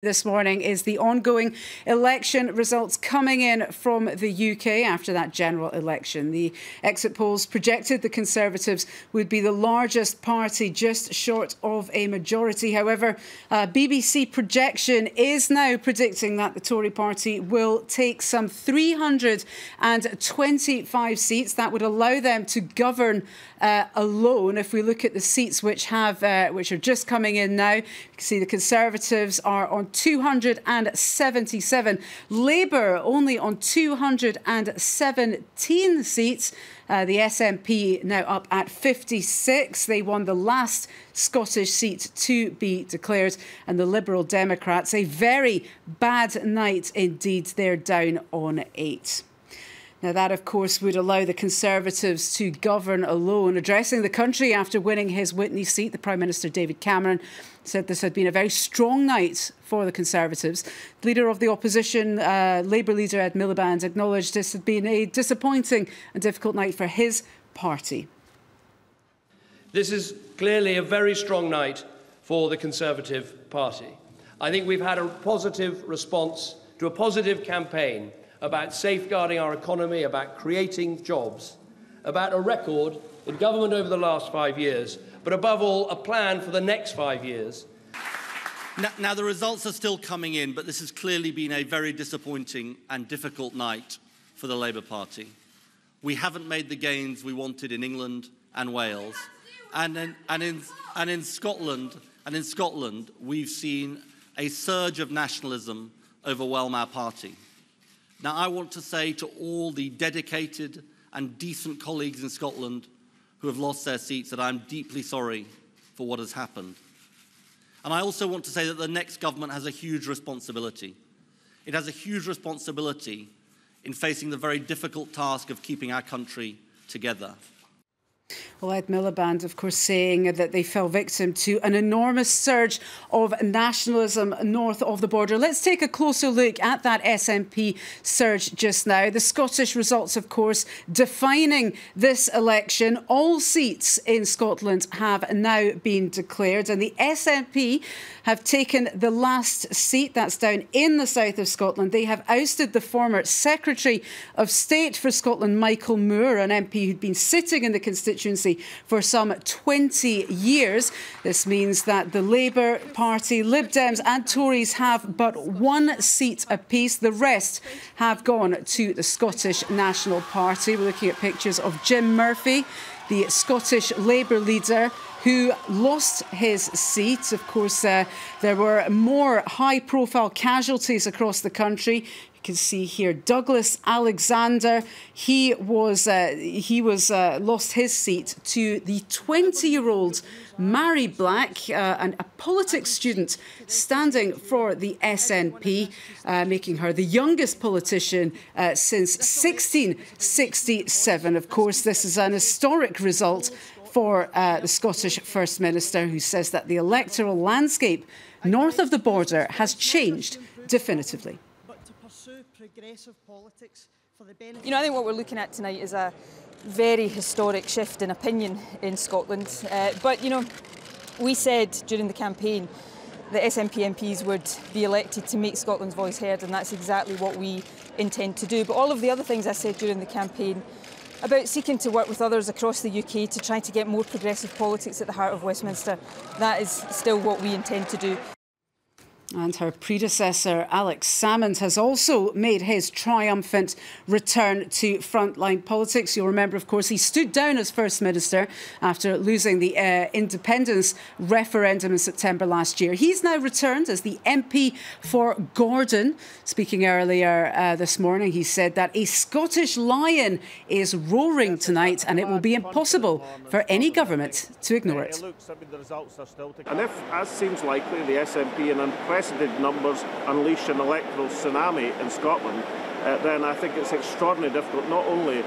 This morning is the ongoing election results coming in from the UK after that general election. The exit polls projected the Conservatives would be the largest party, just short of a majority. However, BBC projection is now predicting that the Tory party will take some 325 seats. That would allow them to govern alone. If we look at the seats which are just coming in now, you can see the Conservatives are on 277. Labour only on 217 seats. The SNP now up at 56. They won the last Scottish seat to be declared. And the Liberal Democrats, a very bad night indeed. They're down on 8. Now, that, of course, would allow the Conservatives to govern alone. Addressing the country after winning his Witney seat, the Prime Minister David Cameron said this had been a very strong night for the Conservatives. The leader of the opposition, Labour leader Ed Miliband, acknowledged this had been a disappointing and difficult night for his party. This is clearly a very strong night for the Conservative Party. I think we've had a positive response to a positive campaign about safeguarding our economy, about creating jobs, about a record in government over the last 5 years, but above all, a plan for the next 5 years. Now, the results are still coming in, but this has clearly been a very disappointing and difficult night for the Labour Party. We haven't made the gains we wanted in England and Wales, and in Scotland, we've seen a surge of nationalism overwhelm our party. Now, I want to say to all the dedicated and decent colleagues in Scotland who have lost their seats that I'm deeply sorry for what has happened. And I also want to say that the next government has a huge responsibility. It has a huge responsibility in facing the very difficult task of keeping our country together. Well, Ed Miliband, of course, saying that they fell victim to an enormous surge of nationalism north of the border. Let's take a closer look at that SNP surge just now. The Scottish results, of course, defining this election. All seats in Scotland have now been declared, and the SNP have taken the last seat. That's down in the south of Scotland. They have ousted the former Secretary of State for Scotland, Michael Moore, an MP who'd been sitting in the constituency for some 20 years. This means that the Labour Party, Lib Dems and Tories have but one seat apiece. The rest have gone to the Scottish National Party. We're looking at pictures of Jim Murphy, the Scottish Labour leader, who lost his seat. Of course, there were more high-profile casualties across the country. You can see here Douglas Alexander. He lost his seat to the 20-year-old Mary Black, a politics student standing for the SNP, making her the youngest politician since 1667. Of course, this is an historic result for the Scottish First Minister, who says that the electoral landscape north of the border has changed definitively. You know, I think what we're looking at tonight is a very historic shift in opinion in Scotland. But, you know, we said during the campaign that SNP MPs would be elected to make Scotland's voice heard, and that's exactly what we intend to do. But all of the other things I said during the campaign about seeking to work with others across the UK to try to get more progressive politics at the heart of Westminster, that is still what we intend to do. And her predecessor, Alex Salmond, has also made his triumphant return to frontline politics. You'll remember, of course, he stood down as First Minister after losing the independence referendum in September last year. He's now returned as the MP for Gordon. Speaking earlier this morning, he said that a Scottish lion is roaring tonight and it will be impossible for any government to ignore it. And if, as seems likely, the SNP in unprecedented numbers unleash an electoral tsunami in Scotland, then I think it's extraordinarily difficult not only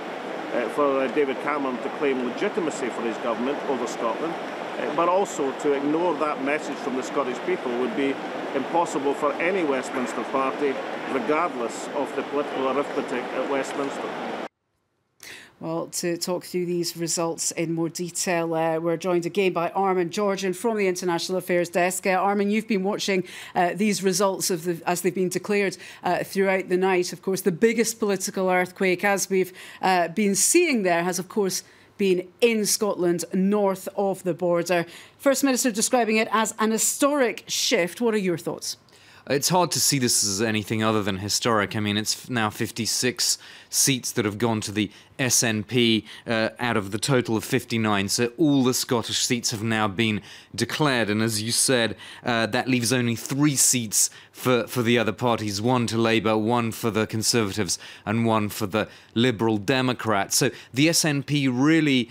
for David Cameron to claim legitimacy for his government over Scotland, but also to ignore that message from the Scottish people would be impossible for any Westminster party, regardless of the political arithmetic at Westminster. Well, to talk through these results in more detail, we're joined again by Armin Georgian from the International Affairs Desk. Armin, you've been watching these results as they've been declared throughout the night. Of course, the biggest political earthquake, as we've been seeing there, has, of course, been in Scotland, north of the border. First Minister describing it as an historic shift. What are your thoughts? It's hard to see this as anything other than historic. I mean, it's now 56 seats that have gone to the SNP out of the total of 59. So all the Scottish seats have now been declared. And as you said, that leaves only 3 seats for the other parties, 1 to Labour, 1 for the Conservatives and 1 for the Liberal Democrats. So the SNP really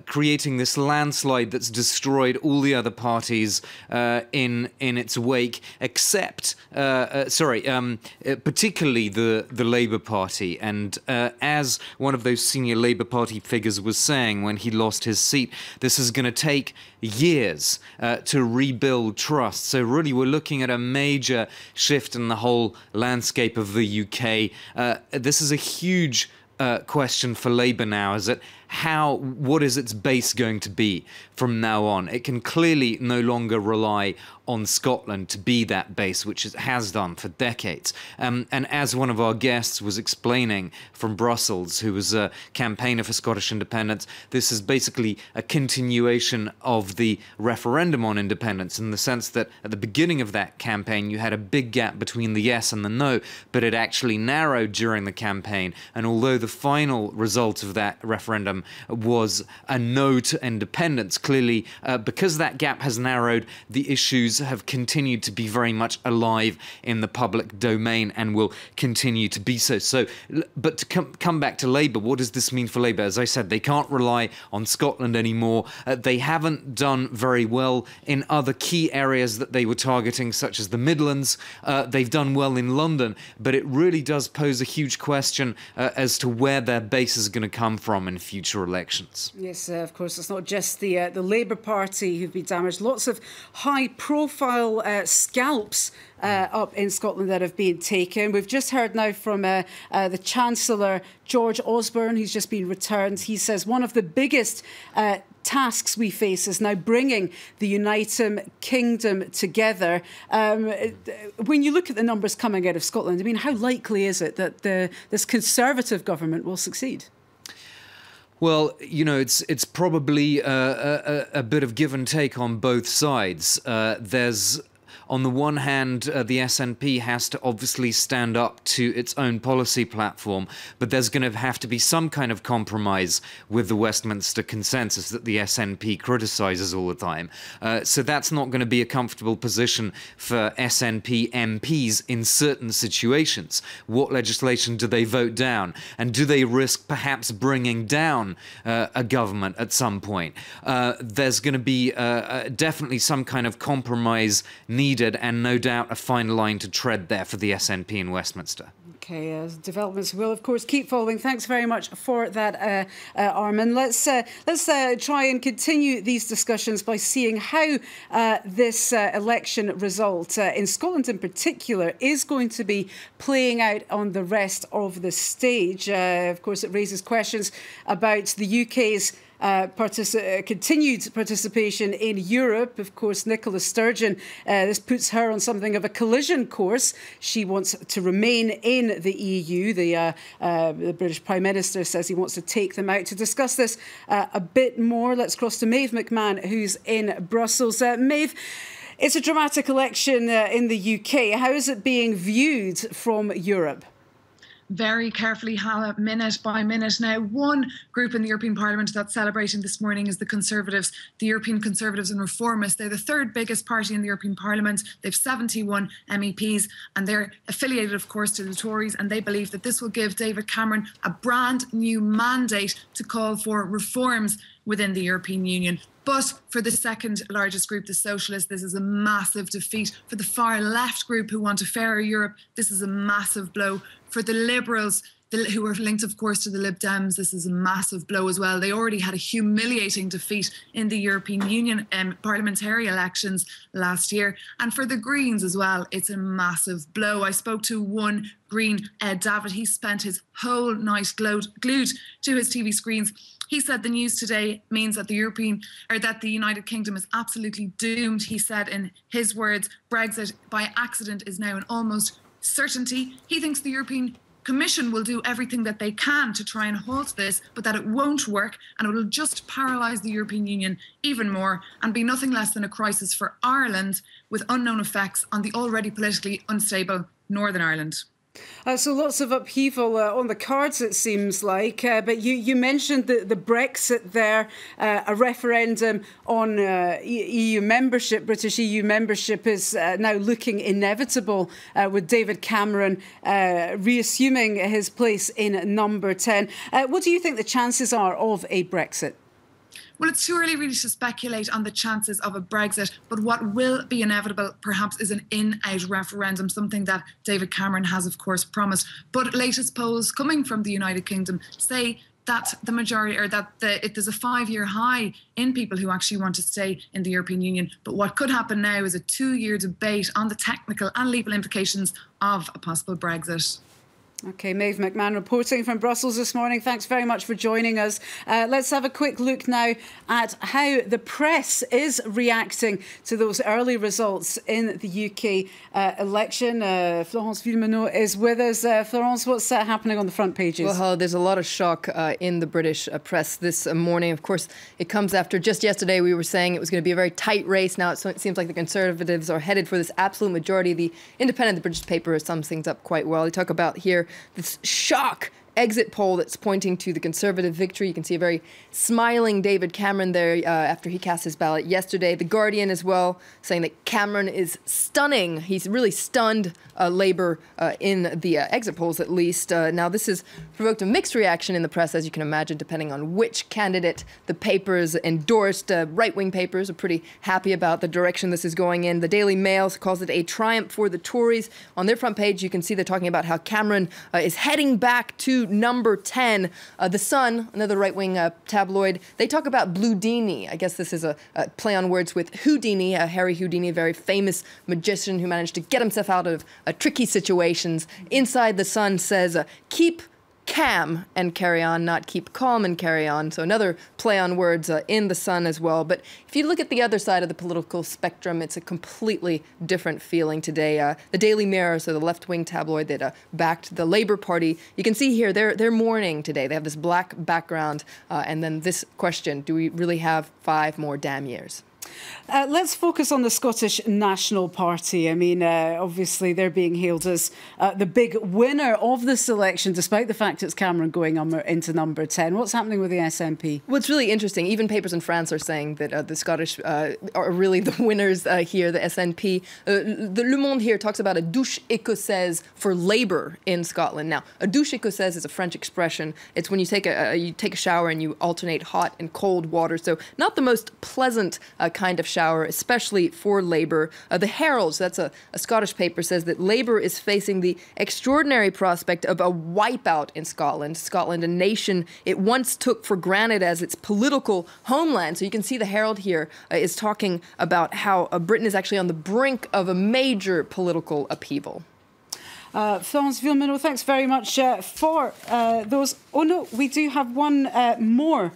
creating this landslide that's destroyed all the other parties in its wake, except, particularly the Labour Party. And as one of those senior Labour Party figures was saying when he lost his seat, this is going to take years to rebuild trust. So really we're looking at a major shift in the whole landscape of the UK. This is a huge question for Labour now, is that what is its base going to be from now on? It can clearly no longer rely on Scotland to be that base, which it has done for decades. And as one of our guests was explaining from Brussels, who was a campaigner for Scottish independence, this is basically a continuation of the referendum on independence, in the sense that at the beginning of that campaign you had a big gap between the yes and the no, but it actually narrowed during the campaign. And although the final result of that referendum was a no to independence, clearly because that gap has narrowed, the issues have continued to be very much alive in the public domain and will continue to be so. But to come back to Labour, what does this mean for Labour? As I said, they can't rely on Scotland anymore. They haven't done very well in other key areas that they were targeting, such as the Midlands. They've done well in London, but it really does pose a huge question as to where their base is going to come from in future elections. Yes, of course, it's not just the Labour Party who've been damaged. Lots of high-profile scalps up in Scotland that have been taken. We've just heard now from the Chancellor, George Osborne, who's just been returned. He says one of the biggest tasks we face is now bringing the United Kingdom together. When you look at the numbers coming out of Scotland, I mean, how likely is it that this Conservative government will succeed? Well, you know, it's probably a bit of give and take on both sides. There's, on the one hand, the SNP has to obviously stand up to its own policy platform, but there's going to have to be some kind of compromise with the Westminster consensus that the SNP criticises all the time. So that's not going to be a comfortable position for SNP MPs in certain situations. What legislation do they vote down? And do they risk perhaps bringing down a government at some point? There's going to be definitely some kind of compromise needed, and no doubt a fine line to tread there for the SNP in Westminster. Okay, developments will, of course, keep following. Thanks very much for that, Armin. Let's try and continue these discussions by seeing how this election result, in Scotland in particular, is going to be playing out on the rest of the stage. Of course, it raises questions about the UK's continued participation in Europe. Of course, Nicola Sturgeon, this puts her on something of a collision course. She wants to remain in the EU. The British Prime Minister says he wants to take them out. To discuss this a bit more, let's cross to Maeve McMahon, who's in Brussels. Maeve, it's a dramatic election in the UK. How is it being viewed from Europe? Very carefully, Hannah, minute by minute. Now, one group in the European Parliament that's celebrating this morning is the Conservatives, the European Conservatives and Reformists. They're the third biggest party in the European Parliament. They've 71 MEPs, and they're affiliated, of course, to the Tories, and they believe that this will give David Cameron a brand new mandate to call for reforms within the European Union. But for the second largest group, the Socialists, this is a massive defeat. For the far left group who want a fairer Europe, this is a massive blow. For the Liberals, who are linked, of course, to the Lib Dems. This is a massive blow as well. They already had a humiliating defeat in the European Union parliamentary elections last year. And for the Greens as well, it's a massive blow. I spoke to one Green, Ed David. He spent his whole night glued to his TV screens. He said the news today means that the United Kingdom is absolutely doomed. He said, in his words, Brexit by accident is now an almost certainty. He thinks the European Commission will do everything that they can to try and halt this, but that it won't work, and it will just paralyse the European Union even more and be nothing less than a crisis for Ireland, with unknown effects on the already politically unstable Northern Ireland. So lots of upheaval on the cards, it seems like. But you mentioned the Brexit there, a referendum on EU membership. British EU membership is now looking inevitable, with David Cameron reassuming his place in number 10. What do you think the chances are of a Brexit? Well, it's too early really to speculate on the chances of a Brexit, but what will be inevitable perhaps is an in-out referendum, something that David Cameron has, of course, promised. But latest polls coming from the United Kingdom say that the majority, or that there's a 5-year high in people who actually want to stay in the European Union. But what could happen now is a 2-year debate on the technical and legal implications of a possible Brexit. OK, Maeve McMahon reporting from Brussels this morning. Thanks very much for joining us. Let's have a quick look now at how the press is reacting to those early results in the UK election. Florence Villeminot is with us. Florence, what's happening on the front pages? Well, there's a lot of shock in the British press this morning. Of course, it comes after just yesterday we were saying it was going to be a very tight race. Now it seems like the Conservatives are headed for this absolute majority. The Independent, the British paper, sums things up quite well. They talk about here this shock exit poll that's pointing to the Conservative victory. You can see a very smiling David Cameron there after he cast his ballot yesterday. The Guardian as well saying that Cameron is stunning. He's really stunned Labour in the exit polls, at least. Now, this has provoked a mixed reaction in the press, as you can imagine, depending on which candidate the papers endorsed. Right-wing papers are pretty happy about the direction this is going in. The Daily Mail calls it a triumph for the Tories. On their front page, you can see they're talking about how Cameron is heading back to number 10. The Sun, another right-wing tabloid, they talk about Bloudini. I guess this is a play on words with Houdini, Harry Houdini, a very famous magician who managed to get himself out of tricky situations. Inside, The Sun says, keep calm and carry on, not keep calm and carry on. So another play on words in The Sun as well. But if you look at the other side of the political spectrum, it's a completely different feeling today. The Daily Mirror, so the left-wing tabloid that backed the Labour Party, you can see here they're mourning today. They have this black background and then this question, do we really have 5 more damn years? Let's focus on the Scottish National Party. I mean, obviously they're being hailed as the big winner of this election, despite the fact it's Cameron going into number 10. What's happening with the SNP? Well, it's really interesting. Even papers in France are saying that the Scottish are really the winners here, the SNP. The Le Monde here talks about a douche écossaise for Labour in Scotland. Now, a douche écossaise is a French expression. It's when you take a shower and you alternate hot and cold water. So not the most pleasant kind of shower, especially for Labour. The Herald, so that's a Scottish paper, says that Labour is facing the extraordinary prospect of a wipeout in Scotland. Scotland, a nation it once took for granted as its political homeland. So you can see the Herald here is talking about how Britain is actually on the brink of a major political upheaval. Florence Villeminot, thanks very much for those. Oh no, we do have one more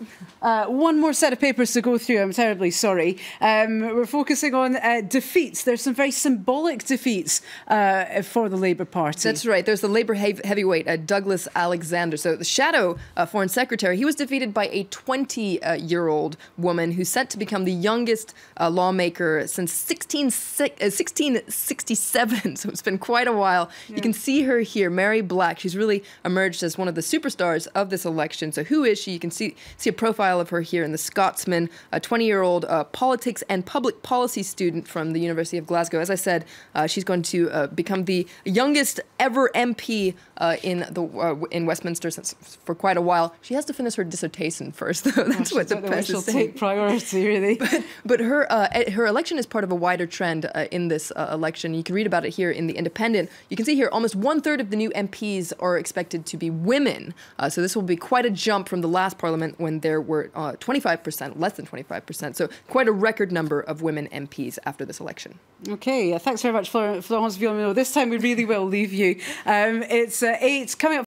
set of papers to go through. I'm terribly sorry. We're focusing on defeats. There's some very symbolic defeats for the Labour Party. That's right. There's the Labour heavyweight Douglas Alexander. So the shadow Foreign Secretary, he was defeated by a 20-year-old woman who's set to become the youngest lawmaker since 1667. So it's been quite a while. Yeah. You can see her here, Mary Black. She's really emerged as one of the superstars of this election. So who is she? You can see a profile of her here in The Scotsman, a 20-year-old politics and public policy student from the University of Glasgow. As I said, she's going to become the youngest ever MP in Westminster for quite a while. She has to finish her dissertation first, though. That's what the press is saying. Take priority, really. But her election is part of a wider trend in this election. You can read about it here in The Independent. You can see here almost 1/3 of the new MPs are expected to be women. So this will be quite a jump from the last parliament when there were 25%, less than 25%. So quite a record number of women MPs after this election. OK, thanks very much, Florence Villomino. This time we really will leave you. It's 8 coming up.